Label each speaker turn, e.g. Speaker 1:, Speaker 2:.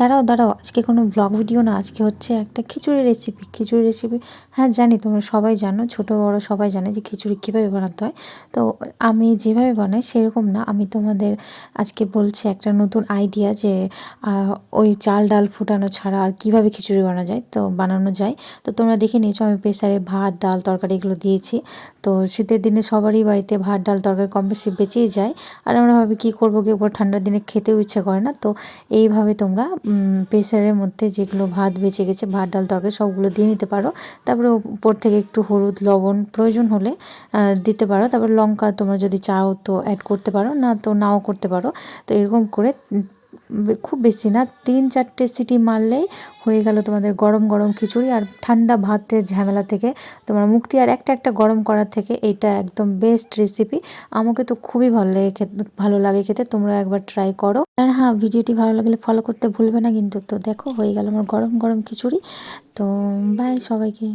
Speaker 1: দাঁড়াও দাঁড়াও, আজকে কোনো ব্লগ ভিডিও না, আজকে হচ্ছে একটা খিচুড়ি রেসিপি। খিচুড়ি রেসিপি, হ্যাঁ জানি তোমরা সবাই জানো, ছোট বড় সবাই জানে যে খিচুড়ি কীভাবে বানাতে হয়। তো আমি যেভাবে বানাই সেরকম না, আমি তোমাদের আজকে বলছি একটা নতুন আইডিয়া যে ওই চাল ডাল ফুটানো ছাড়া আর কীভাবে খিচুড়ি বানানো যায়। তো তোমরা দেখে নিয়েছো আমি প্রেসারে ভাত ডাল তরকারি এগুলো দিয়েছি। তো শীতের দিনে সবারই বাড়িতে ভাত ডাল তরকারি কম বেশি বেঁচেই যায়। আর আমরা ভাবি কী করবো, কি করবো, ঠান্ডার দিনে খেতেও ইচ্ছে করে না। তো এইভাবে তোমরা প্রেসারের মধ্যে যেগুলো ভাত বেঁচে গেছে, ভাত ডাল তরকারি সবগুলো দিয়ে নিতে পারো। তারপরে উপর থেকে একটু হলুদ লবণ প্রয়োজন হলে দিতে পারো। তারপর লঙ্কা তোমরা যদি চাও তো অ্যাড করতে পারো, না তো নাও করতে পারো। তো এরকম করে খুব বেশি না, 3-4টে সিটি মারলেই হয়ে গেল তোমাদের গরম গরম খিচুড়ি। আর ঠান্ডা ভাতের ঝামেলা থেকে তোমার মুক্তি, আর একটা একটা গরম করার থেকে এটা একদম বেস্ট রেসিপি। আমাকে তো খুবই ভালো লাগে খেতে, তোমরা একবার ট্রাই করো। আর হ্যাঁ, ভিডিওটি ভালো লাগলে ফলো করতে ভুলবে না কিন্তু। তো দেখো হয়ে গেল আমার গরম গরম খিচুড়ি। তো বাই সবাইকে।